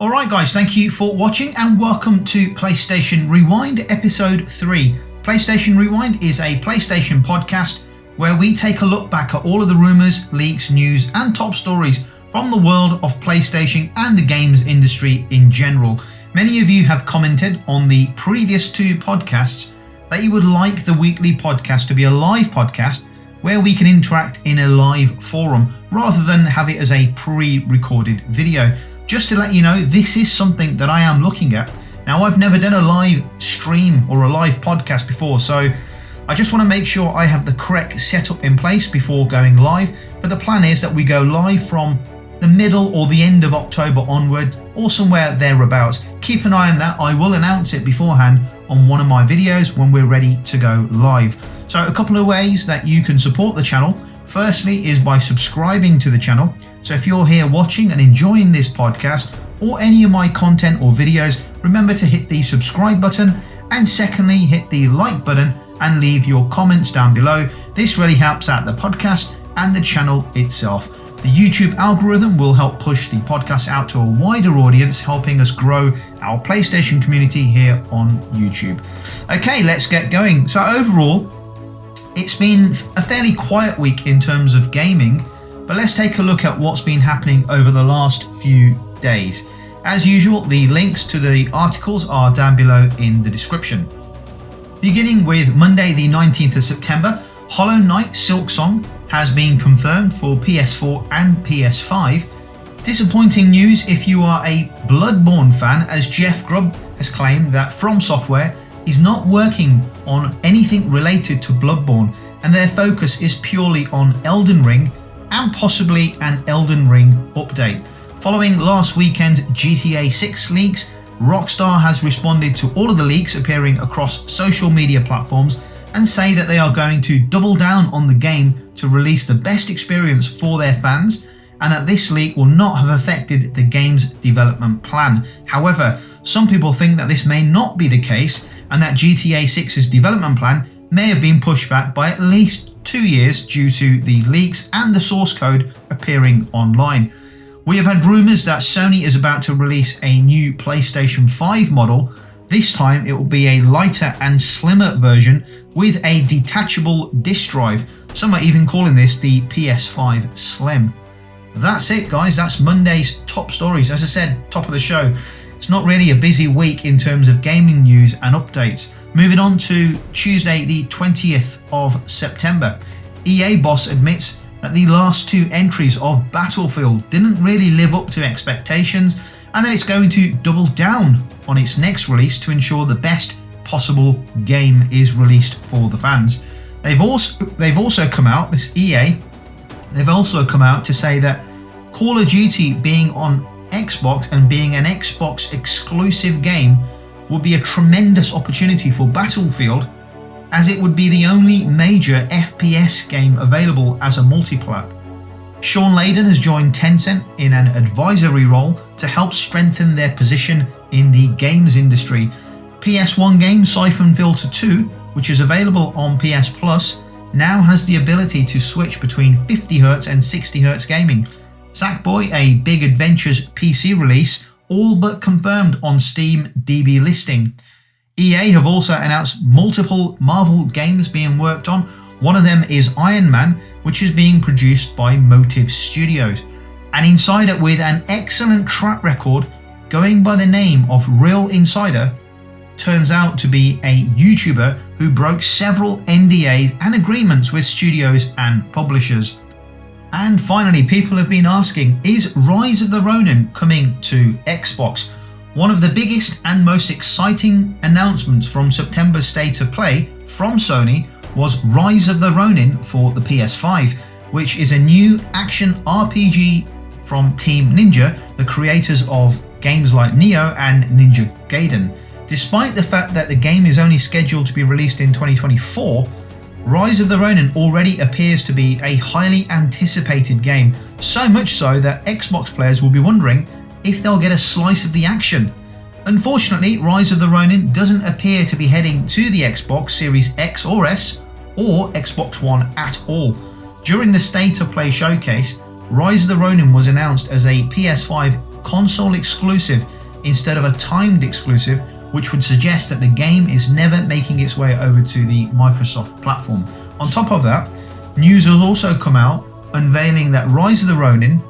Alright guys, thank you for watching and welcome to PlayStation Rewind Episode 3. PlayStation Rewind is a PlayStation podcast where we take a look back at all of the rumours, leaks, news and top stories from the world of PlayStation and the games industry in general. Many of you have commented on the previous two podcasts that you would like the weekly podcast to be a live podcast where we can interact in a live forum rather than have it as a pre-recorded video. Just to let you know, this is something that I am looking at. Now, I've never done a live stream or a live podcast before, so I just want to make sure I have the correct setup in place before going live. But the plan is that we go live from the middle or the end of October onward, or somewhere thereabouts. Keep an eye on that. I will announce it beforehand on one of my videos when we're ready to go live. So a couple of ways that you can support the channel. Firstly is by subscribing to the channel. So if you're here watching and enjoying this podcast or any of my content or videos, remember to hit the subscribe button, and secondly hit the like button and leave your comments down below. This really helps out the podcast and the channel itself. The YouTube algorithm will help push the podcast out to a wider audience, helping us grow our PlayStation community here on YouTube. Okay, let's get going. So overall, it's been a fairly quiet week in terms of gaming, but let's take a look at what's been happening over the last few days. As usual, the links to the articles are down below in the description. Beginning with Monday the 19th of September, Hollow Knight Silksong has been confirmed for PS4 and PS5. Disappointing news if you are a Bloodborne fan, as Jeff Grubb has claimed that From Software is not working on anything related to Bloodborne, and their focus is purely on Elden Ring and possibly an Elden Ring update. Following last weekend's GTA 6 leaks, Rockstar has responded to all of the leaks appearing across social media platforms and say that they are going to double down on the game to release the best experience for their fans, and that this leak will not have affected the game's development plan. However, some people think that this may not be the case, and that GTA 6's development plan may have been pushed back by at least 2 years due to the leaks and the source code appearing online. We have had rumours that Sony is about to release a new PlayStation 5 model. This time it will be a lighter and slimmer version with a detachable disc drive. Some are even calling this the PS5 Slim. That's it guys, that's Monday's top stories. As I said, top of the show. It's not really a busy week in terms of gaming news and updates. Moving on to Tuesday the 20th of September. EA boss admits that the last two entries of Battlefield didn't really live up to expectations, and that it's going to double down on its next release to ensure the best possible game is released for the fans. They've also come out, this EA, they've also come out to say that Call of Duty being on Xbox and being an Xbox exclusive game would be a tremendous opportunity for Battlefield, as it would be the only major FPS game available as a multiplayer. Sean Layden has joined Tencent in an advisory role to help strengthen their position in the games industry. PS1 game Siphon Filter 2, which is available on PS Plus, now has the ability to switch between 50Hz and 60Hz gaming. Sackboy, a Big Adventures PC release, all but confirmed on Steam DB listing. EA have also announced multiple Marvel games being worked on. One of them is Iron Man, which is being produced by Motive Studios. An insider with an excellent track record, going by the name of Real Insider, turns out to be a YouTuber who broke several NDAs and agreements with studios and publishers. And finally, people have been asking, is Rise of the Ronin coming to Xbox? One of the biggest and most exciting announcements from September's State of Play from Sony was Rise of the Ronin for the PS5, which is a new action RPG from Team Ninja, the creators of games like Nioh and Ninja Gaiden. Despite the fact that the game is only scheduled to be released in 2024, Rise of the Ronin already appears to be a highly anticipated game, so much so that Xbox players will be wondering if they'll get a slice of the action. Unfortunately, Rise of the Ronin doesn't appear to be heading to the Xbox Series X or S or Xbox One at all. During the State of Play showcase, Rise of the Ronin was announced as a PS5 console exclusive instead of a timed exclusive, which would suggest that the game is never making its way over to the Microsoft platform. On top of that, news has also come out unveiling that Rise of the Ronin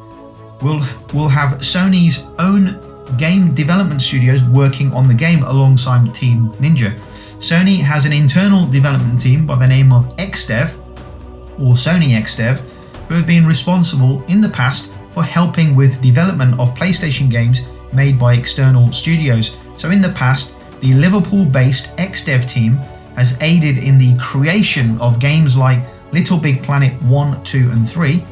will have Sony's own game development studios working on the game alongside Team Ninja. Sony has an internal development team by the name of XDev, or Sony XDev, who have been responsible in the past for helping with development of PlayStation games made by external studios. So in the past, the Liverpool-based XDev team has aided in the creation of games like Little Big Planet 1, 2 and 3,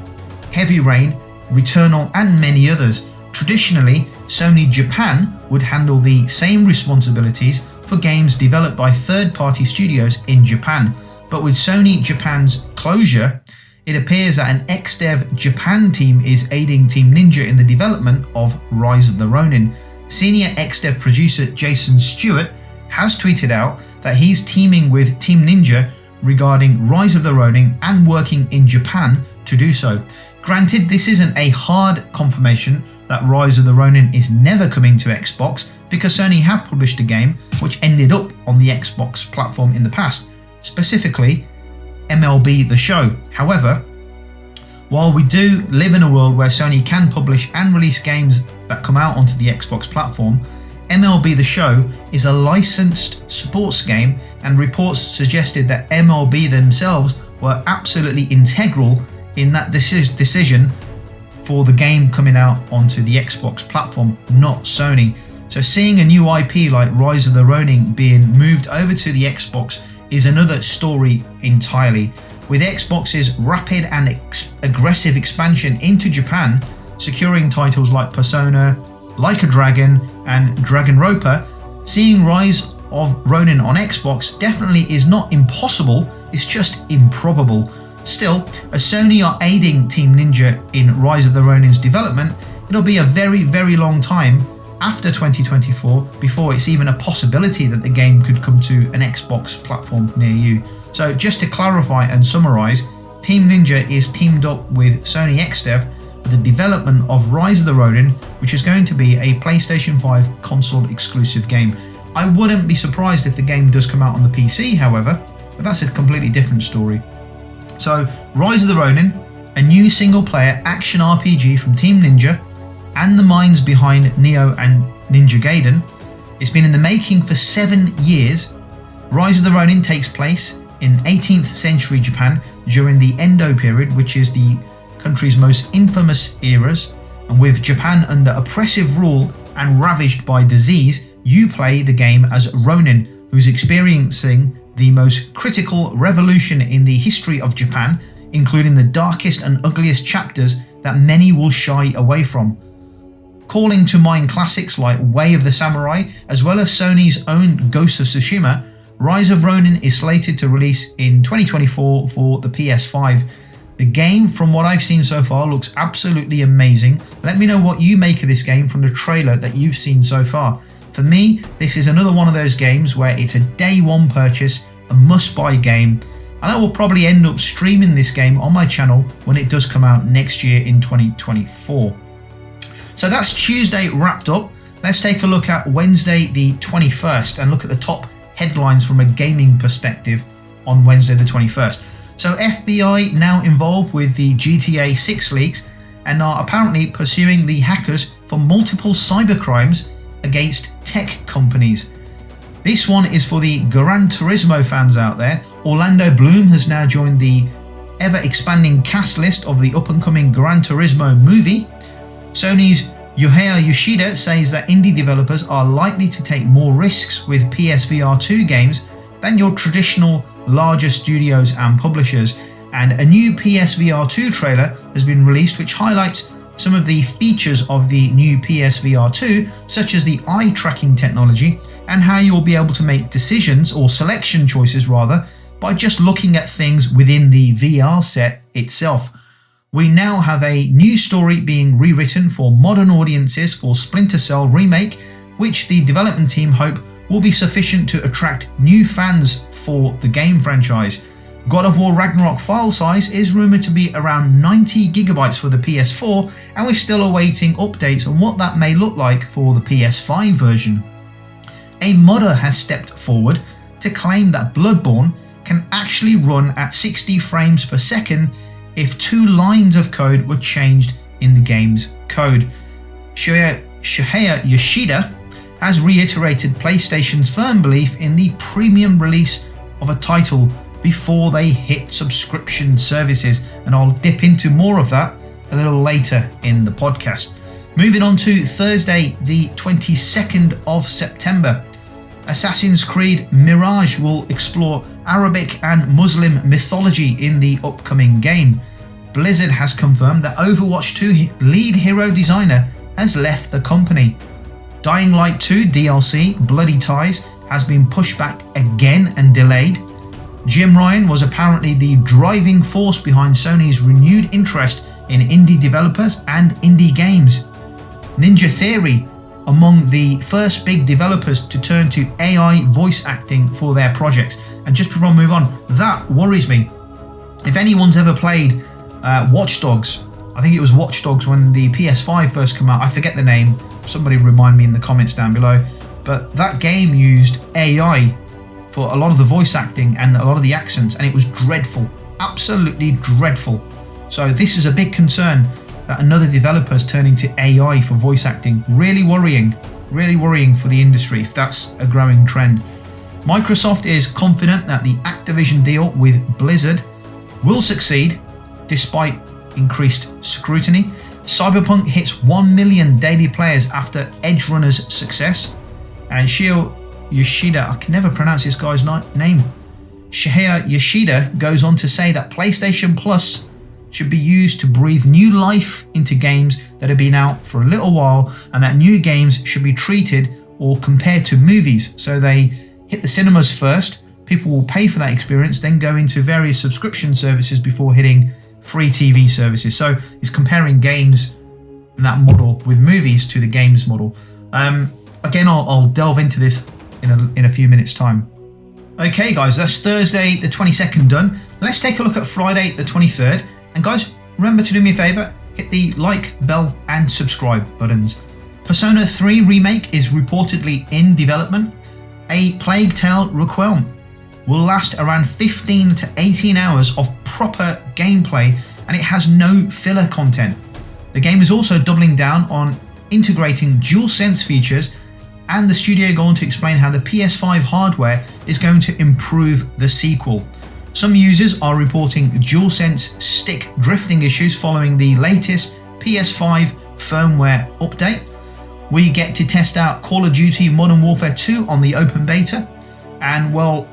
Heavy Rain, Returnal and many others. Traditionally, Sony Japan would handle the same responsibilities for games developed by third-party studios in Japan, but with Sony Japan's closure, it appears that an XDev Japan team is aiding Team Ninja in the development of Rise of the Ronin. Senior XDev producer Jason Stewart has tweeted out that he's teaming with Team Ninja regarding Rise of the Ronin and working in Japan to do so. Granted, this isn't a hard confirmation that Rise of the Ronin is never coming to Xbox, because Sony have published a game which ended up on the Xbox platform in the past, specifically MLB The Show. However, while we do live in a world where Sony can publish and release games that come out onto the Xbox platform, MLB The Show is a licensed sports game, and reports suggested that MLB themselves were absolutely integral in that decision for the game coming out onto the Xbox platform, not Sony. So seeing a new IP like Rise of the Ronin being moved over to the Xbox is another story entirely. With Xbox's rapid and aggressive expansion into Japan, securing titles like Persona, Like a Dragon and Dragonroper, seeing Rise of Ronin on Xbox definitely is not impossible, it's just improbable. Still, as Sony are aiding Team Ninja in Rise of the Ronin's development, it'll be a very, very long time after 2024 before it's even a possibility that the game could come to an Xbox platform near you. So just to clarify and summarise, Team Ninja is teamed up with Sony XDev for the development of Rise of the Ronin, which is going to be a PlayStation 5 console exclusive game. I wouldn't be surprised if the game does come out on the PC, however, but that's a completely different story. So, Rise of the Ronin, a new single-player action RPG from Team Ninja and the minds behind Nioh and Ninja Gaiden. It's been in the making for 7 years. Rise of the Ronin takes place in 18th century Japan during the Edo period, which is the country's most infamous eras, and with Japan under oppressive rule and ravaged by disease, you play the game as Ronin, who's experiencing the most critical revolution in the history of Japan, including the darkest and ugliest chapters that many will shy away from. Calling to mind classics like Way of the Samurai, as well as Sony's own Ghost of Tsushima, Rise of Ronin is slated to release in 2024 for the PS5. The game, from what I've seen so far, looks absolutely amazing. Let me know what you make of this game from the trailer that you've seen so far. For me, this is another one of those games where it's a day one purchase, a must-buy game, and I will probably end up streaming this game on my channel when it does come out next year in 2024. So that's Tuesday wrapped up. Let's take a look at Wednesday the 21st and look at the top headlines from a gaming perspective on Wednesday the 21st. So FBI now involved with the GTA 6 leaks and are apparently pursuing the hackers for multiple cybercrimes against tech companies. This one is for the Gran Turismo fans out there. Orlando Bloom has now joined the ever-expanding cast list of the up-and-coming Gran Turismo movie. Sony's Yuhei Yoshida says that indie developers are likely to take more risks with PSVR 2 games than your traditional larger studios and publishers. And a new PSVR 2 trailer has been released which highlights some of the features of the new PSVR 2, such as the eye tracking technology and how you'll be able to make decisions, or selection choices rather, by just looking at things within the VR set itself. We now have a new story being rewritten for modern audiences for Splinter Cell Remake, which the development team hope will be sufficient to attract new fans for the game franchise. God of War Ragnarok file size is rumoured to be around 90 gigabytes for the PS4, and we're still awaiting updates on what that may look like for the PS5 version. A modder has stepped forward to claim that Bloodborne can actually run at 60 frames per second if 2 lines of code were changed in the game's code. Shuhei Yoshida has reiterated PlayStation's firm belief in the premium release of a title before they hit subscription services, and I'll dip into more of that a little later in the podcast. Moving on to Thursday, the 22nd of September. Assassin's Creed Mirage will explore Arabic and Muslim mythology in the upcoming game. Blizzard has confirmed that Overwatch 2 lead hero designer has left the company. Dying Light 2 DLC Bloody Ties has been pushed back again and delayed. Jim Ryan was apparently the driving force behind Sony's renewed interest in indie developers and indie games. Ninja Theory among the first big developers to turn to AI voice acting for their projects. And just before I move on, that worries me. If anyone's ever played Watch Dogs, I think it was Watch Dogs when the PS5 first came out, I forget the name, somebody remind me in the comments down below, but that game used AI for a lot of the voice acting and a lot of the accents, and it was dreadful, absolutely dreadful. So this is a big concern that another developer is turning to AI for voice acting. Really worrying for the industry if that's a growing trend. Microsoft is confident that the Activision deal with Blizzard will succeed despite increased scrutiny. Cyberpunk hits 1 million daily players after Edge Runner's success. And Shuhei Yoshida, I can never pronounce this guy's name. Shuhei Yoshida goes on to say that PlayStation Plus should be used to breathe new life into games that have been out for a little while, and that new games should be treated or compared to movies. So they hit the cinemas first, people will pay for that experience, then go into various subscription services before hitting free TV services. So he's comparing games in that model with movies to the games model. Again, I'll delve into this in a few minutes time. Okay guys, that's Thursday the 22nd done. Let's take a look at Friday the 23rd. And guys, remember to do me a favour, hit the like, bell and subscribe buttons. Persona 3 remake is reportedly in development. A Plague Tale Requiem will last around 15 to 18 hours of proper gameplay, and it has no filler content. The game is also doubling down on integrating DualSense features, and the studio go on to explain how the PS5 hardware is going to improve the sequel. Some users are reporting DualSense stick drifting issues following the latest PS5 firmware update. We get to test out Call of Duty Modern Warfare 2 on the open beta, and well,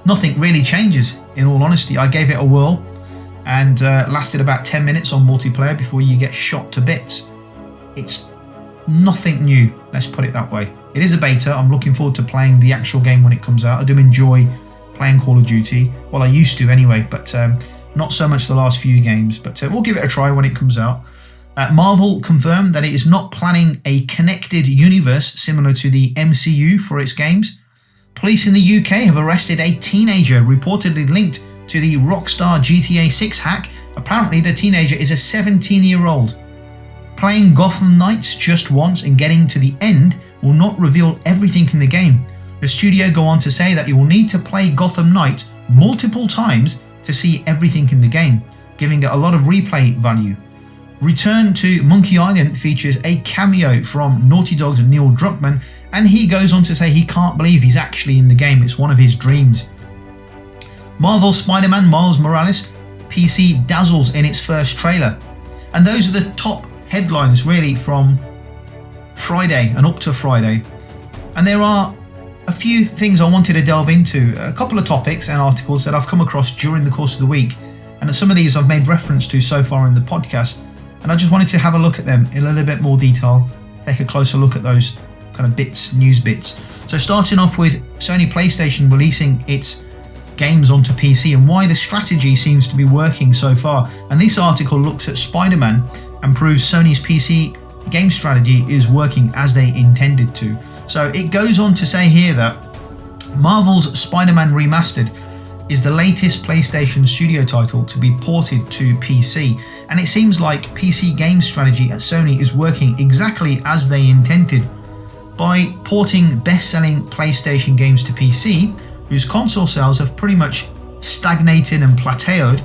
nothing really changes in all honesty. I gave it a whirl and lasted about 10 minutes on multiplayer before you get shot to bits. It's nothing new, let's put it that way. It is a beta. I'm looking forward to playing the actual game when it comes out. I do enjoy playing Call of Duty. Well, I used to anyway, but not so much the last few games, but we'll give it a try when it comes out. Marvel confirmed that it is not planning a connected universe similar to the MCU for its games. Police in the UK have arrested a teenager reportedly linked to the Rockstar GTA 6 hack. Apparently the teenager is a 17-year-old. Playing Gotham Knights just once and getting to the end will not reveal everything in the game. The studio go on to say that you will need to play Gotham Knights multiple times to see everything in the game, giving it a lot of replay value. Return to Monkey Island features a cameo from Naughty Dog's Neil Druckmann, and he goes on to say he can't believe he's actually in the game. It's one of his dreams. Marvel's Spider-Man Miles Morales PC dazzles in its first trailer. And those are the top headlines really from Friday and up to Friday. And there are a few things I wanted to delve into, a couple of topics and articles that I've come across during the course of the week. And some of these I've made reference to so far in the podcast. And I just wanted to have a look at them in a little bit more detail, take a closer look at those kind of bits, news bits. So starting off with Sony PlayStation releasing its games onto PC and why the strategy seems to be working so far. And this article looks at Spider-Man and proves Sony's PC game strategy is working as they intended to. So it goes on to say here that Marvel's Spider-Man Remastered is the latest PlayStation Studio title to be ported to PC, and it seems like PC game strategy at Sony is working exactly as they intended. By porting best-selling PlayStation games to PC, whose console sales have pretty much stagnated and plateaued,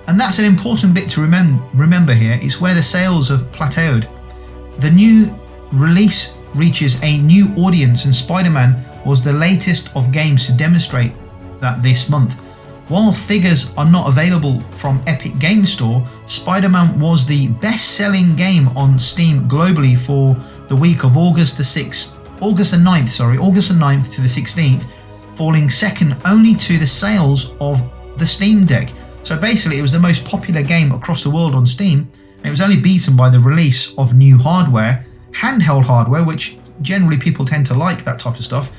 and that's an important bit to remember here, it's where the sales have plateaued. The new release reaches a new audience, and Spider-Man was the latest of games to demonstrate that this month. While figures are not available from Epic Game Store, Spider-Man was the best-selling game on Steam globally for the week of August the 9th to the 16th, falling second only to the sales of the Steam Deck. So basically it was the most popular game across the world on Steam, and it was only beaten by the release of new hardware, handheld hardware, which generally people tend to like that type of stuff.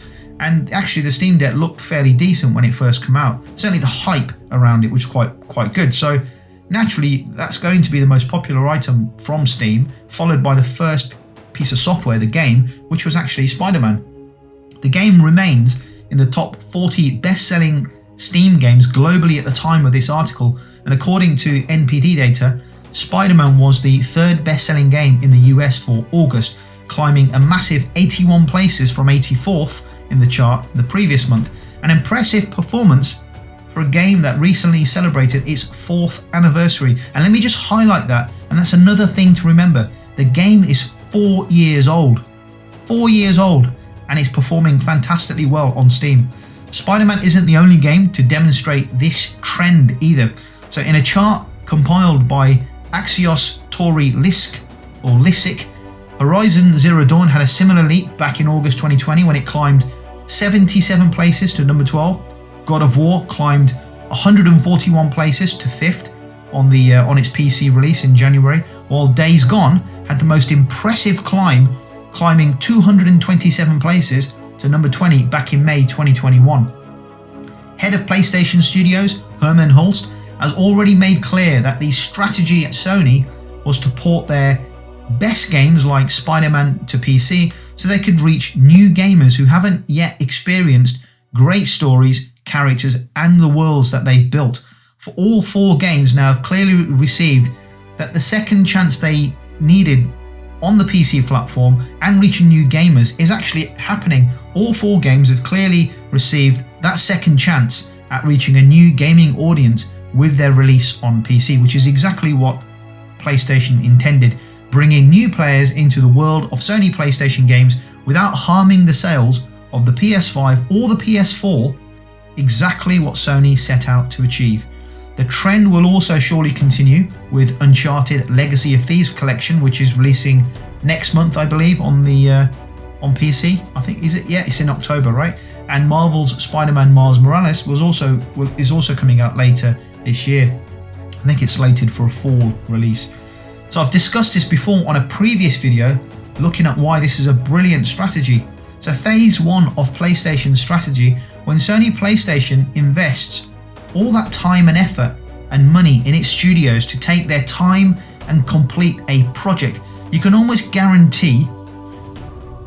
And actually the Steam Deck looked fairly decent when it first came out. Certainly the hype around it was quite good. So naturally that's going to be the most popular item from Steam, followed by the first piece of software, the game, which was actually Spider-Man. The game remains in the top 40 best-selling Steam games globally at the time of this article, and according to NPD data, Spider-Man was the third best-selling game in the US for August, climbing a massive 81 places from 84th in the chart the previous month. An impressive performance for a game that recently celebrated its 4th anniversary. And let me just highlight that, and that's another thing to remember. The game is 4 years old. 4 years old, and it's performing fantastically well on Steam. Spider-Man isn't the only game to demonstrate this trend either. So in a chart compiled by Axios Tori Lissick, Horizon Zero Dawn had a similar leap back in August 2020 when it climbed 77 places to number 12. God of War climbed 141 places to 5th on its PC release in January, while Days Gone had the most impressive climb, climbing 227 places to number 20 back in May 2021. Head of PlayStation Studios, Herman Hulst, has already made clear that the strategy at Sony was to port their best games like Spider-Man to PC so they could reach new gamers who haven't yet experienced great stories, characters, and the worlds that they've built. For all 4 games now have clearly received that the second chance they needed on the PC platform and reaching new gamers is actually happening. All 4 games have clearly received that second chance at reaching a new gaming audience with their release on PC, which is exactly what PlayStation intended, bringing new players into the world of Sony PlayStation games without harming the sales of the PS5 or the PS4, exactly what Sony set out to achieve. The trend will also surely continue with Uncharted Legacy of Thieves collection, which is releasing next month, I believe, on PC. I think it's in October, right? And Marvel's Spider-Man Miles Morales is also coming out later this year. I think it's slated for a fall release. So I've discussed this before on a previous video, looking at why this is a brilliant strategy. So phase 1 of PlayStation's strategy, when Sony PlayStation invests all that time and effort and money in its studios to take their time and complete a project, you can almost guarantee,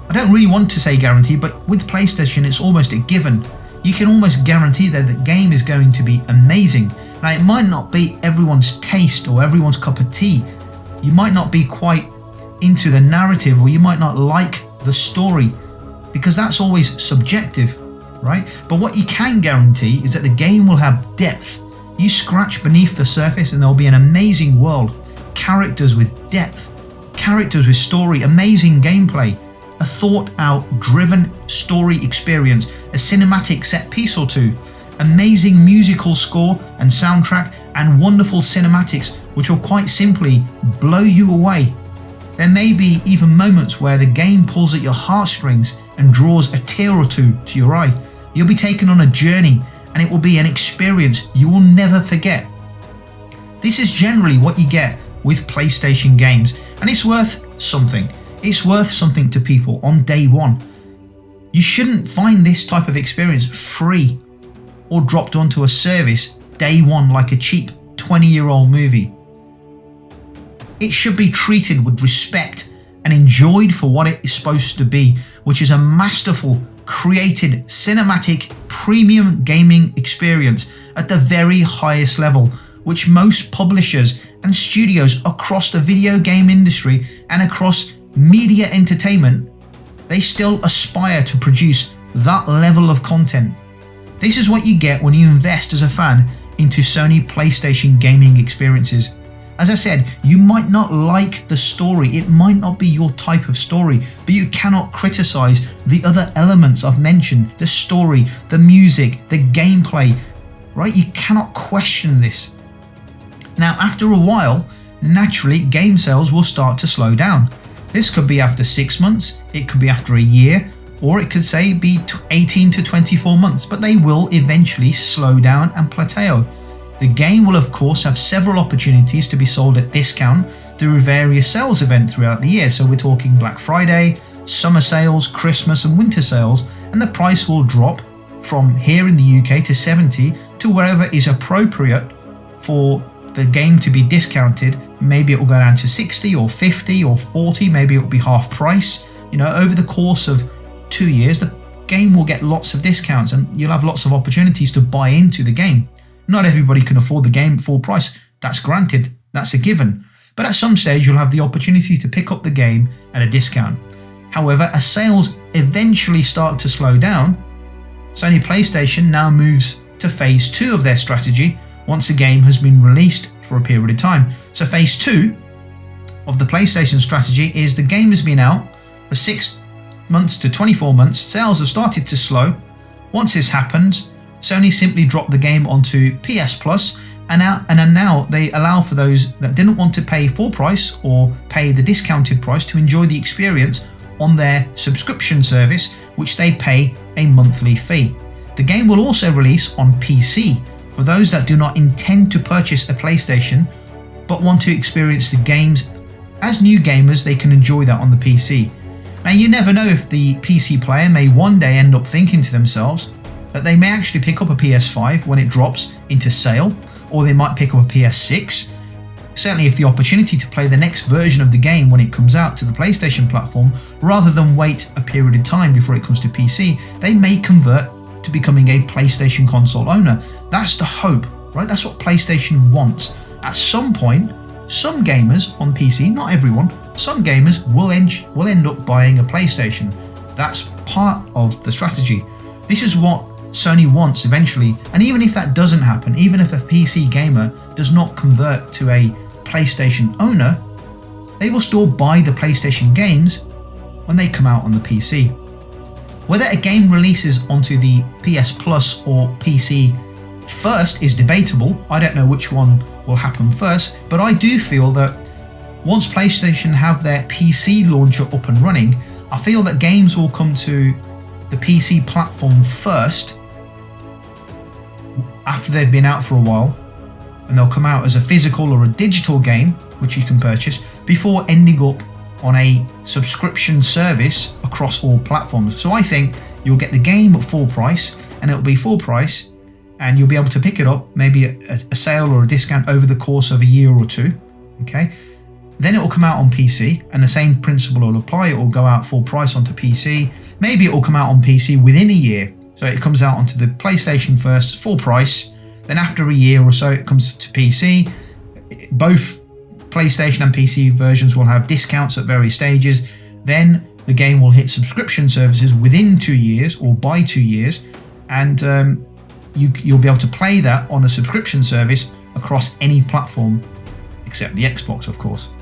I don't really want to say guarantee, but with PlayStation it's almost a given. You can almost guarantee that the game is going to be amazing. Now it might not be everyone's taste or everyone's cup of tea. You might not be quite into the narrative, or you might not like the story, because that's always subjective, right? But what you can guarantee is that the game will have depth. You scratch beneath the surface and there'll be an amazing world, characters with depth, characters with story, amazing gameplay, a thought out, driven story experience, a cinematic set piece or two, amazing musical score and soundtrack, and wonderful cinematics which will quite simply blow you away. There may be even moments where the game pulls at your heartstrings and draws a tear or two to your eye. You'll be taken on a journey, and it will be an experience you will never forget. This is generally what you get with PlayStation games, and it's worth something. It's worth something to people on day one. You shouldn't find this type of experience free or dropped onto a service day one like a cheap 20-year-old movie. It should be treated with respect and enjoyed for what it is supposed to be, which is a masterful created cinematic premium gaming experience at the very highest level, which most publishers and studios across the video game industry and across media entertainment, they still aspire to produce that level of content. This is what you get when you invest as a fan into Sony PlayStation gaming experiences. As I said, you might not like the story, it might not be your type of story, but you cannot criticize the other elements I've mentioned, the story, the music, the gameplay, right? You cannot question this. Now, after a while, naturally, game sales will start to slow down. This could be after 6 months, it could be after a year, or it could say be 18 to 24 months, but they will eventually slow down and plateau. The game will of course have several opportunities to be sold at discount through various sales events throughout the year. So we're talking Black Friday, summer sales, Christmas and winter sales, and the price will drop from here in the UK to 70 to wherever is appropriate for the game to be discounted. Maybe it will go down to 60 or 50 or 40, maybe it will be half price. You know, over the course of 2 years, the game will get lots of discounts and you'll have lots of opportunities to buy into the game. Not everybody can afford the game at full price, that's granted, that's a given. But at some stage you'll have the opportunity to pick up the game at a discount. However, as sales eventually start to slow down, Sony PlayStation now moves to phase 2 of their strategy once a game has been released for a period of time. So phase 2 of the PlayStation strategy is the game has been out for 6 months to 24 months, sales have started to slow. Once this happens, Sony simply dropped the game onto PS Plus and now they allow for those that didn't want to pay full price or pay the discounted price to enjoy the experience on their subscription service, which they pay a monthly fee. The game will also release on PC for those that do not intend to purchase a PlayStation but want to experience the games as new gamers. They can enjoy that on the PC. Now, you never know if the PC player may one day end up thinking to themselves that they may actually pick up a PS5 when it drops into sale, or they might pick up a PS6. Certainly if the opportunity to play the next version of the game when it comes out to the PlayStation platform, rather than wait a period of time before it comes to PC, they may convert to becoming a PlayStation console owner. That's the hope, right? That's what PlayStation wants. At some point, some gamers on PC, not everyone, some gamers will end up buying a PlayStation. That's part of the strategy. This is what Sony wants eventually, and even if that doesn't happen, even if a PC gamer does not convert to a PlayStation owner, they will still buy the PlayStation games when they come out on the PC. Whether a game releases onto the PS Plus or PC first is debatable. I don't know which one will happen first, but I do feel that once PlayStation have their PC launcher up and running, I feel that games will come to the PC platform first after they've been out for a while, and they'll come out as a physical or a digital game which you can purchase before ending up on a subscription service across all platforms. So I think you'll get the game at full price, and it'll be full price, and you'll be able to pick it up maybe at a sale or a discount over the course of a year or two. Okay, then it will come out on PC, and the same principle will apply. It will go out full price onto PC. Maybe it will come out on PC within a year. So it comes out onto the PlayStation first, full price. Then after a year or so, it comes to PC. Both PlayStation and PC versions will have discounts at various stages. Then the game will hit subscription services within 2 years or by 2 years. And you'll be able to play that on a subscription service across any platform except the Xbox, of course.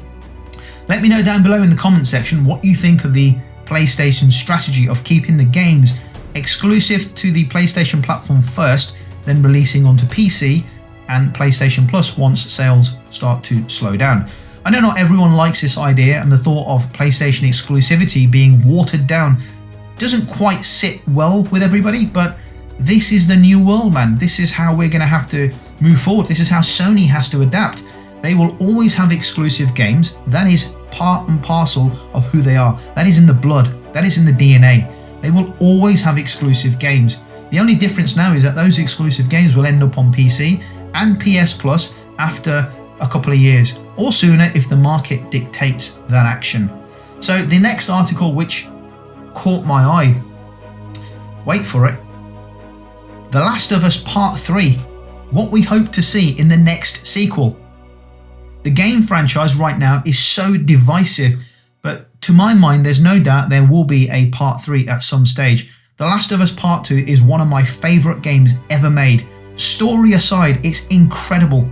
Let me know down below in the comment section what you think of the PlayStation strategy of keeping the games exclusive to the PlayStation platform first, then releasing onto PC and PlayStation Plus once sales start to slow down. I know not everyone likes this idea, and the thought of PlayStation exclusivity being watered down doesn't quite sit well with everybody, but this is the new world, man. This is how we're going to have to move forward. This is how Sony has to adapt. They will always have exclusive games. That is part and parcel of who they are. That is in the blood. That is in the DNA. They will always have exclusive games. The only difference now is that those exclusive games will end up on PC and PS Plus after a couple of years, or sooner if the market dictates that action. So the next article which caught my eye Wait for it. The Last of Us Part 3, what we hope to see in the next sequel. The game franchise right now is so divisive, but to my mind there's no doubt there will be a Part 3 at some stage. The Last of Us Part 2 is one of my favourite games ever made. Story aside, it's incredible.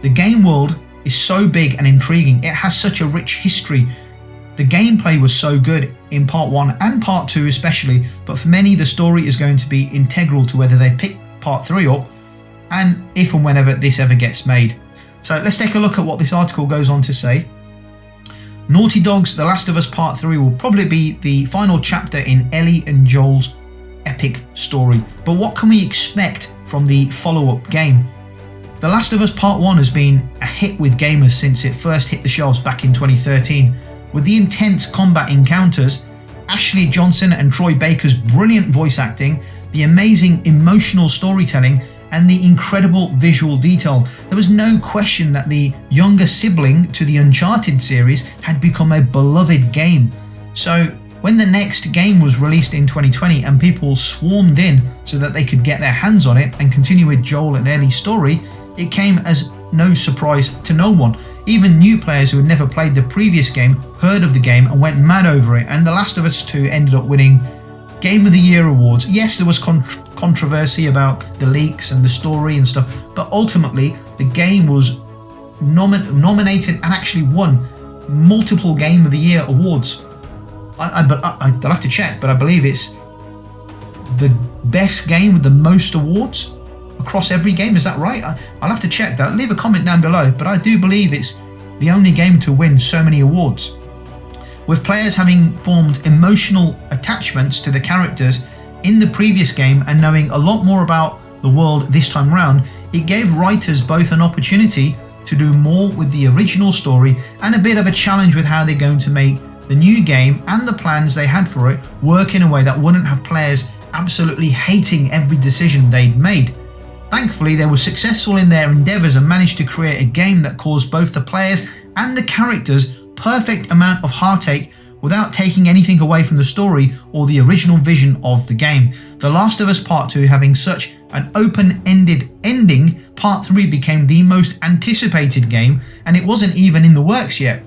The game world is so big and intriguing, it has such a rich history. The gameplay was so good in Part 1 and Part 2 especially, but for many the story is going to be integral to whether they pick Part 3 up, and if and whenever this ever gets made. So let's take a look at what this article goes on to say. Naughty Dog's The Last of Us Part 3 will probably be the final chapter in Ellie and Joel's epic story, but what can we expect from the follow-up game? The Last of Us Part 1 has been a hit with gamers since it first hit the shelves back in 2013. With the intense combat encounters, Ashley Johnson and Troy Baker's brilliant voice acting, the amazing emotional storytelling, and the incredible visual detail, there was no question that the younger sibling to the Uncharted series had become a beloved game. So when the next game was released in 2020 and people swarmed in so that they could get their hands on it and continue with Joel and Ellie's story, it came as no surprise to no one. Even new players who had never played the previous game heard of the game and went mad over it, and The Last of Us 2 ended up winning Game of the Year awards. Yes, there was controversy about the leaks and the story and stuff, but ultimately the game was nominated and actually won multiple Game of the Year awards. I'll have to check, but I believe it's the best game with the most awards across every game. Is that right? I'll have to check that. Leave a comment down below, but I do believe it's the only game to win so many awards. With players having formed emotional attachments to the characters in the previous game and knowing a lot more about the world this time round, it gave writers both an opportunity to do more with the original story and a bit of a challenge with how they're going to make the new game and the plans they had for it work in a way that wouldn't have players absolutely hating every decision they'd made. Thankfully, they were successful in their endeavours and managed to create a game that caused both the players and the characters perfect amount of heartache without taking anything away from the story or the original vision of the game. The Last of Us Part 2 having such an open-ended ending, Part 3 became the most anticipated game, and it wasn't even in the works yet.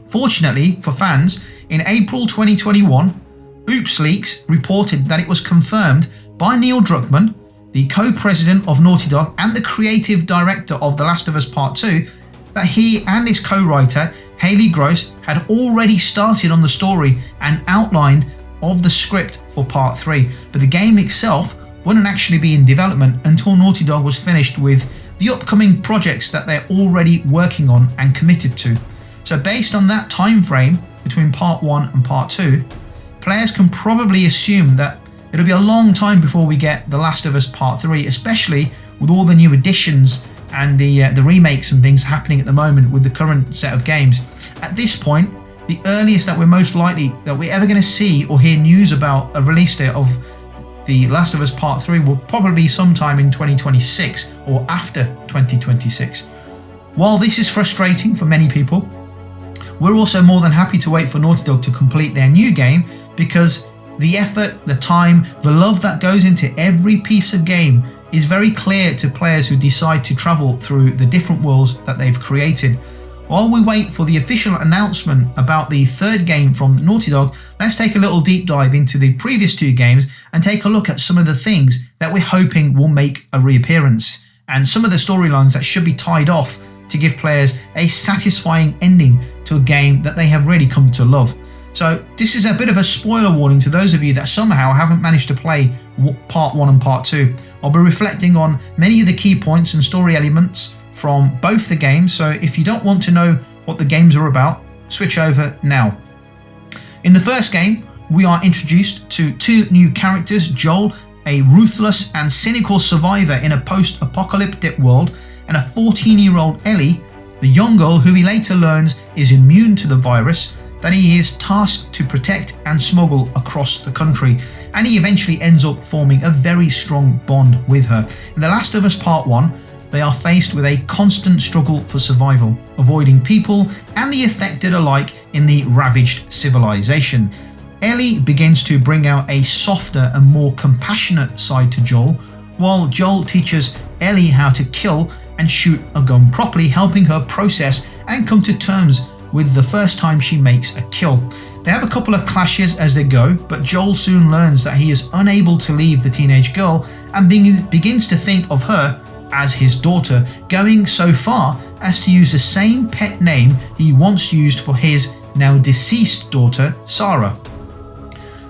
Fortunately for fans, in April 2021, Oops Leaks reported that it was confirmed by Neil Druckmann, the co-president of Naughty Dog and the creative director of The Last of Us Part 2, that he and his co-writer Haley Gross had already started on the story and outlined of the script for Part 3, but the game itself wouldn't actually be in development until Naughty Dog was finished with the upcoming projects that they're already working on and committed to. So based on that time frame between Part 1 and Part 2, players can probably assume that it'll be a long time before we get The Last of Us Part 3, especially with all the new additions and the remakes and things happening at the moment with the current set of games. At this point, the earliest that we're most likely that we're ever going to see or hear news about a release date of The Last of Us Part 3 will probably be sometime in 2026 or after 2026. While this is frustrating for many people, we're also more than happy to wait for Naughty Dog to complete their new game, because the effort, the time, the love that goes into every piece of game is very clear to players who decide to travel through the different worlds that they've created. While we wait for the official announcement about the third game from Naughty Dog, let's take a little deep dive into the previous two games and take a look at some of the things that we're hoping will make a reappearance, and some of the storylines that should be tied off to give players a satisfying ending to a game that they have really come to love. So this is a bit of a spoiler warning to those of you that somehow haven't managed to play Part 1 and Part 2. I'll be reflecting on many of the key points and story elements from both the games, so if you don't want to know what the games are about, switch over now. In the first game, we are introduced to two new characters, Joel, a ruthless and cynical survivor in a post-apocalyptic world, and a 14-year-old Ellie, the young girl who he later learns is immune to the virus that he is tasked to protect and smuggle across the country, and he eventually ends up forming a very strong bond with her. In The Last of Us Part 1, they are faced with a constant struggle for survival, avoiding people and the affected alike in the ravaged civilization. Ellie begins to bring out a softer and more compassionate side to Joel, while Joel teaches Ellie how to kill and shoot a gun properly, helping her process and come to terms with the first time she makes a kill. They have a couple of clashes as they go, but Joel soon learns that he is unable to leave the teenage girl and begins to think of her as his daughter, going so far as to use the same pet name he once used for his now deceased daughter, Sarah.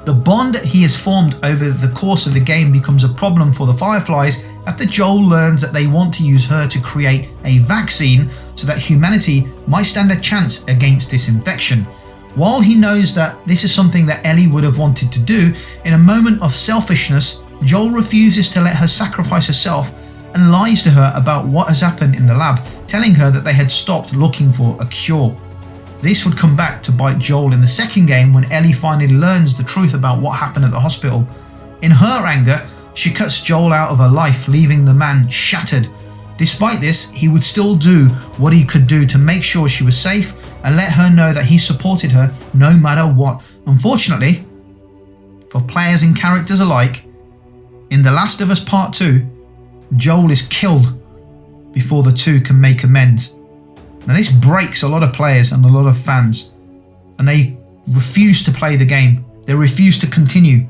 The bond he has formed over the course of the game becomes a problem for the Fireflies after Joel learns that they want to use her to create a vaccine so that humanity might stand a chance against this infection. While he knows that this is something that Ellie would have wanted to do, in a moment of selfishness, Joel refuses to let her sacrifice herself and lies to her about what has happened in the lab, telling her that they had stopped looking for a cure. This would come back to bite Joel in the second game when Ellie finally learns the truth about what happened at the hospital. In her anger, she cuts Joel out of her life, leaving the man shattered. Despite this, he would still do what he could do to make sure she was safe and let her know that he supported her no matter what. Unfortunately, for players and characters alike, in The Last of Us Part 2, Joel is killed before the two can make amends. Now this breaks a lot of players and a lot of fans, and they refuse to play the game. They refuse to continue.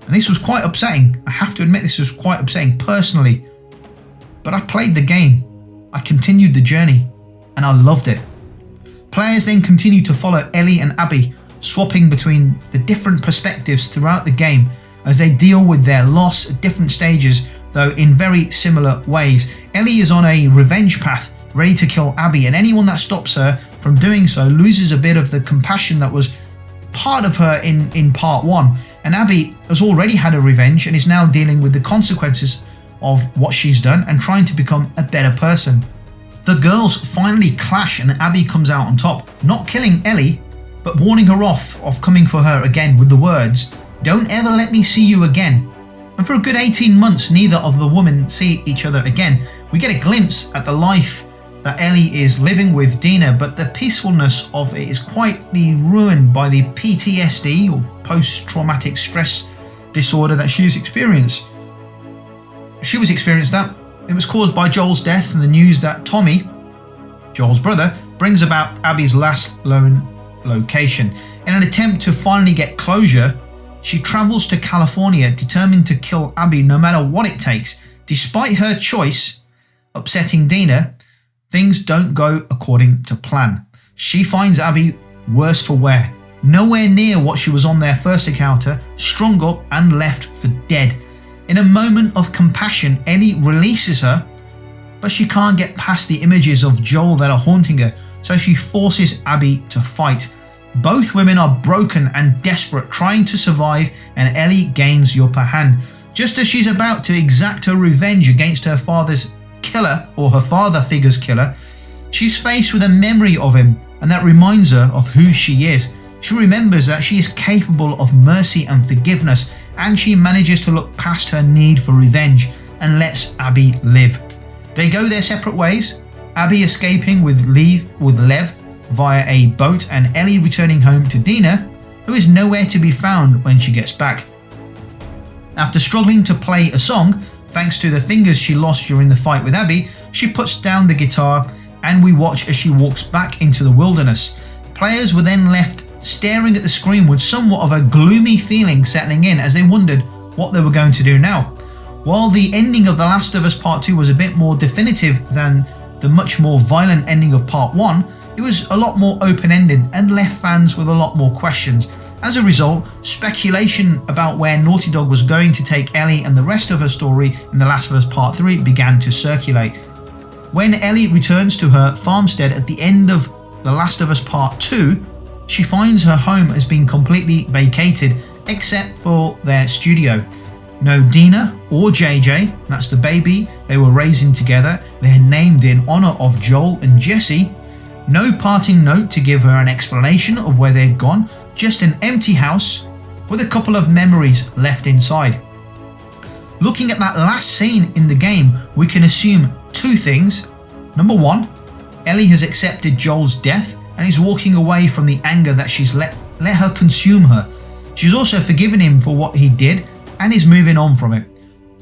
And this was quite upsetting. I have to admit, this was quite upsetting personally. But I played the game, I continued the journey, and I loved it. Players then continue to follow Ellie and Abby, swapping between the different perspectives throughout the game as they deal with their loss at different stages, though in very similar ways. Ellie is on a revenge path, ready to kill Abby, and anyone that stops her from doing so loses a bit of the compassion that was part of her in part 1. And Abby has already had a revenge and is now dealing with the consequences of what she's done and trying to become a better person. The girls finally clash and Abby comes out on top, not killing Ellie, but warning her off of coming for her again with the words, "Don't ever let me see you again." And for a good 18 months, neither of the women see each other again. We get a glimpse at the life that Ellie is living with Dina, but the peacefulness of it is quietly ruined by the PTSD, or post-traumatic stress disorder, that she's experienced. She was experienced that. It was caused by Joel's death and the news that Tommy, Joel's brother, brings about Abby's last known location. In an attempt to finally get closure, she travels to California determined to kill Abby no matter what it takes. Despite her choice upsetting Dina, things don't go according to plan. She finds Abby worse for wear, nowhere near what she was on their first encounter, strung up and left for dead. In a moment of compassion, Ellie releases her, but she can't get past the images of Joel that are haunting her, so she forces Abby to fight. Both women are broken and desperate, trying to survive, and Ellie gains the upper hand. Just as she's about to exact her revenge against her father's killer, or her father figure's killer, she's faced with a memory of him, and that reminds her of who she is. She remembers that she is capable of mercy and forgiveness, and she manages to look past her need for revenge and lets Abby live. They go their separate ways, Abby escaping with Lev via a boat, and Ellie returning home to Dina, who is nowhere to be found when she gets back. After struggling to play a song, thanks to the fingers she lost during the fight with Abby, she puts down the guitar and we watch as she walks back into the wilderness. Players were then left staring at the screen with somewhat of a gloomy feeling settling in as they wondered what they were going to do now. While the ending of The Last of Us Part 2 was a bit more definitive than the much more violent ending of Part 1, it was a lot more open-ended and left fans with a lot more questions. As a result, speculation about where Naughty Dog was going to take Ellie and the rest of her story in The Last of Us Part 3 began to circulate. When Ellie returns to her farmstead at the end of The Last of Us Part 2, she finds her home has been completely vacated except for their studio. No Dina or JJ, that's the baby they were raising together, they're named in honour of Joel and Jesse. No parting note to give her an explanation of where they'd gone, just an empty house with a couple of memories left inside. Looking at that last scene in the game, we can assume two things. Number one, Ellie has accepted Joel's death and is walking away from the anger that she's let let her consume her. She's also forgiven him for what he did and is moving on from it.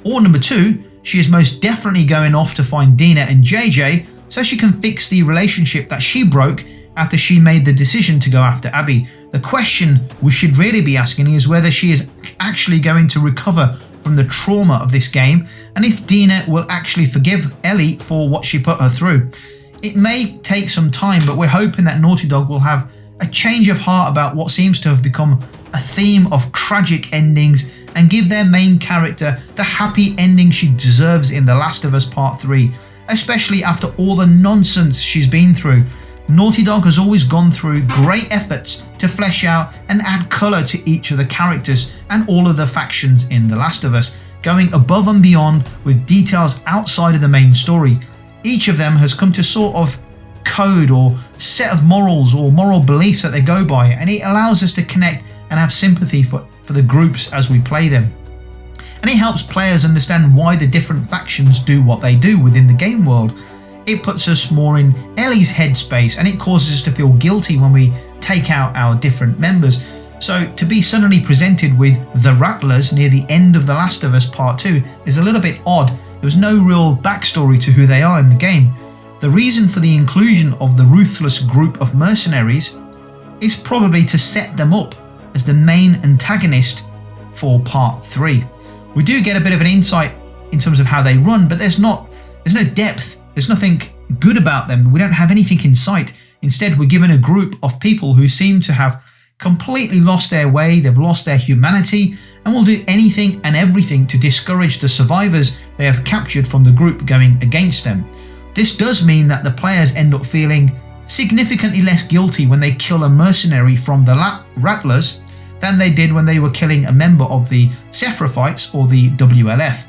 Or number 2, she is most definitely going off to find Dina and JJ so she can fix the relationship that she broke after she made the decision to go after Abby. The question we should really be asking is whether she is actually going to recover from the trauma of this game, and if Dina will actually forgive Ellie for what she put her through. It may take some time, but we're hoping that Naughty Dog will have a change of heart about what seems to have become a theme of tragic endings and give their main character the happy ending she deserves in The Last of Us Part 3, especially after all the nonsense she's been through. Naughty Dog has always gone through great efforts to flesh out and add colour to each of the characters and all of the factions in The Last of Us, going above and beyond with details outside of the main story. Each of them has come to sort of code or set of morals or moral beliefs that they go by, and it allows us to connect and have sympathy for the groups as we play them. And it helps players understand why the different factions do what they do within the game world. It puts us more in Ellie's headspace, and it causes us to feel guilty when we take out our different members. So to be suddenly presented with the Rattlers near the end of The Last of Us Part 2 is a little bit odd. There was no real backstory to who they are in the game. The reason for the inclusion of the ruthless group of mercenaries is probably to set them up as the main antagonist for Part 3. We do get a bit of an insight in terms of how they run, but there's no depth. There's nothing good about them. We don't have anything in sight. Instead, we're given a group of people who seem to have completely lost their way, they've lost their humanity, and will do anything and everything to discourage the survivors they have captured from the group going against them. This does mean that the players end up feeling significantly less guilty when they kill a mercenary from the Rattlers than they did when they were killing a member of the Sephirophites or the WLF.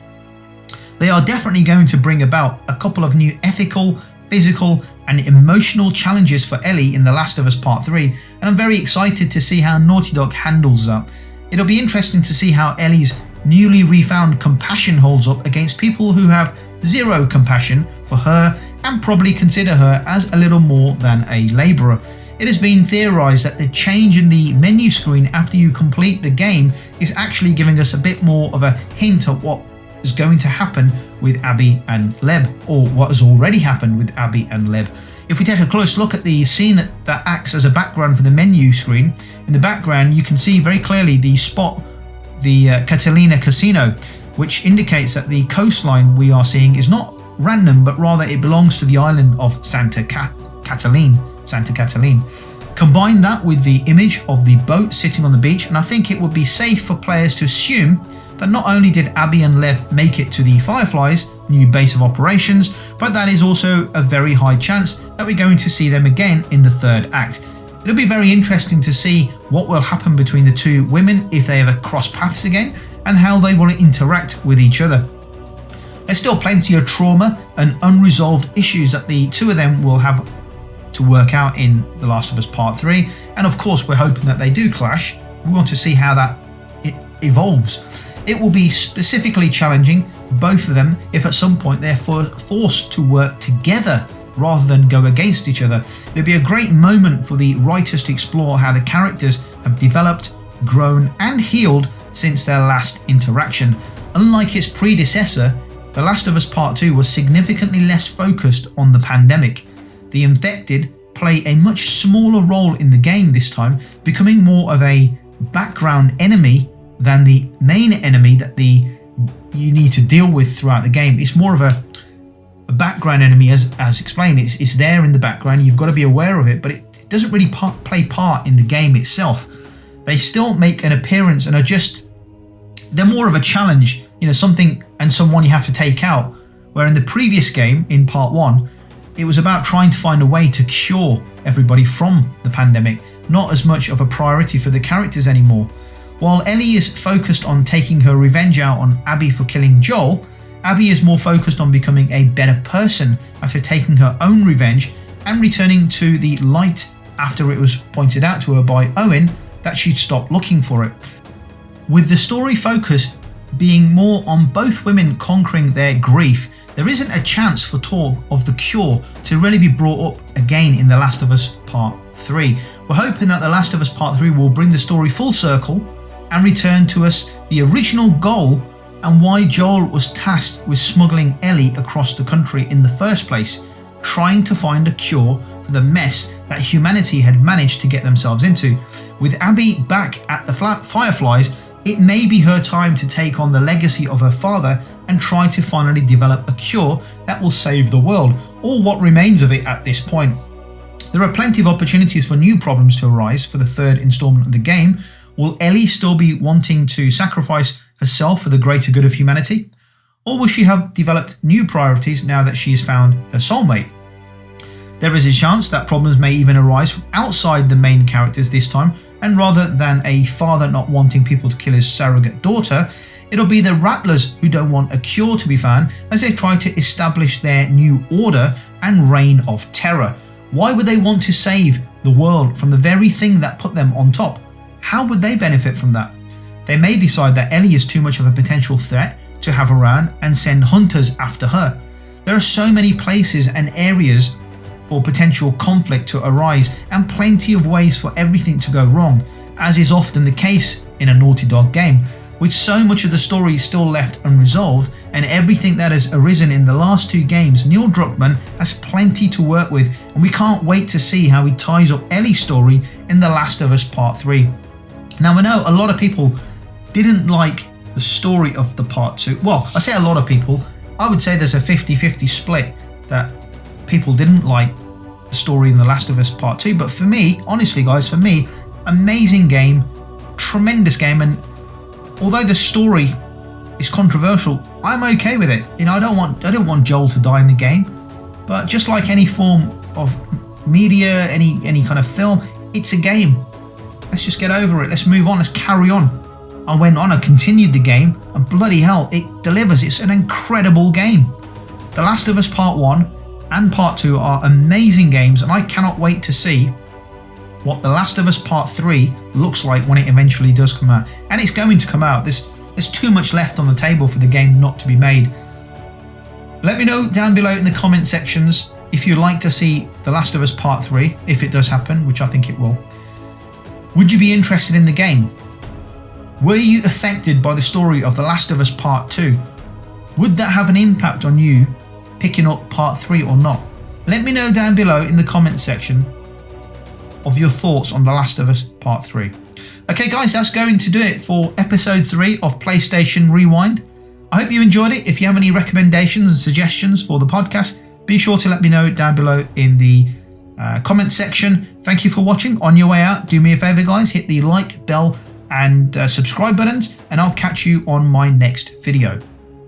They are definitely going to bring about a couple of new ethical, physical and emotional challenges for Ellie in The Last of Us Part 3, and I'm very excited to see how Naughty Dog handles that. It'll be interesting to see how Ellie's newly refound compassion holds up against people who have zero compassion for her and probably consider her as a little more than a labourer. It has been theorised that the change in the menu screen after you complete the game is actually giving us a bit more of a hint of what is going to happen with Abby and Leb, or what has already happened with Abby and Leb. If we take a close look at the scene that acts as a background for the menu screen, in the background you can see very clearly the spot, the Catalina Casino, which indicates that the coastline we are seeing is not random, but rather it belongs to the island of Santa Catalina. Combine that with the image of the boat sitting on the beach, and I think it would be safe for players to assume that not only did Abby and Lev make it to the Fireflies' new base of operations, but that is also a very high chance that we're going to see them again in the third act. It'll be very interesting to see what will happen between the two women if they ever cross paths again, and how they will interact with each other. There's still plenty of trauma and unresolved issues that the two of them will have to work out in The Last of Us Part 3, and of course we're hoping that they do clash. We want to see how that evolves. It will be specifically challenging for both of them if at some point they're forced to work together rather than go against each other. It'll be a great moment for the writers to explore how the characters have developed, grown and healed since their last interaction. Unlike its predecessor, The Last of Us Part 2 was significantly less focused on the pandemic. The infected play a much smaller role in the game this time, becoming more of a background enemy than the main enemy that you need to deal with throughout the game. It's more of a background enemy, as explained. It's there in the background, you've got to be aware of it, but it doesn't really play part in the game itself. They still make an appearance and they're more of a challenge, something and someone you have to take out, where in the previous game, in Part 1, it was about trying to find a way to cure everybody from the pandemic, not as much of a priority for the characters anymore. While Ellie is focused on taking her revenge out on Abby for killing Joel, Abby is more focused on becoming a better person after taking her own revenge and returning to the light after it was pointed out to her by Owen that she'd stop looking for it. With the story focus being more on both women conquering their grief, there isn't a chance for talk of the cure to really be brought up again in The Last of Us Part 3. We're hoping that The Last of Us Part 3 will bring the story full circle and return to us the original goal and why Joel was tasked with smuggling Ellie across the country in the first place, trying to find a cure for the mess that humanity had managed to get themselves into. With Abby back at the Fireflies, it may be her time to take on the legacy of her father and try to finally develop a cure that will save the world, or what remains of it at this point. There are plenty of opportunities for new problems to arise for the third installment of the game. Will Ellie still be wanting to sacrifice herself for the greater good of humanity? Or will she have developed new priorities now that she has found her soulmate? There is a chance that problems may even arise from outside the main characters this time, and rather than a father not wanting people to kill his surrogate daughter, it'll be the Rattlers who don't want a cure to be found as they try to establish their new order and reign of terror. Why would they want to save the world from the very thing that put them on top? How would they benefit from that? They may decide that Ellie is too much of a potential threat to have around and send hunters after her. There are so many places and areas for potential conflict to arise and plenty of ways for everything to go wrong, as is often the case in a Naughty Dog game. With so much of the story still left unresolved and everything that has arisen in the last two games, Neil Druckmann has plenty to work with, and we can't wait to see how he ties up Ellie's story in The Last of Us Part 3. Now, I know a lot of people didn't like the story of the Part 2. Well, I say a lot of people, I would say there's a 50-50 split that people didn't like the story in The Last of Us Part 2. But for me, honestly guys, for me, amazing game, tremendous game, and although the story is controversial, I'm okay with it. You know, I don't want Joel to die in the game, but just like any form of media, any kind of film, it's a game. Let's just get over it. Let's move on. Let's carry on. I went on, I continued the game, and bloody hell, it delivers. It's an incredible game. The Last of Us Part 1 and Part 2 are amazing games, and I cannot wait to see what The Last of Us Part 3 looks like when it eventually does come out. And it's going to come out. There's too much left on the table for the game not to be made. Let me know down below in the comment sections if you'd like to see The Last of Us Part 3, if it does happen, which I think it will. Would you be interested in the game? Were you affected by the story of The Last of Us Part 2? Would that have an impact on you picking up Part 3 or not? Let me know down below in the comment section of your thoughts on The Last of Us Part 3. Okay guys, that's going to do it for episode 3 of PlayStation Rewind. I hope you enjoyed it. If you have any recommendations and suggestions for the podcast, be sure to let me know down below in the comment section. Thank you for watching. On your way out, do me a favor guys, hit the like, bell and subscribe buttons, and I'll catch you on my next video.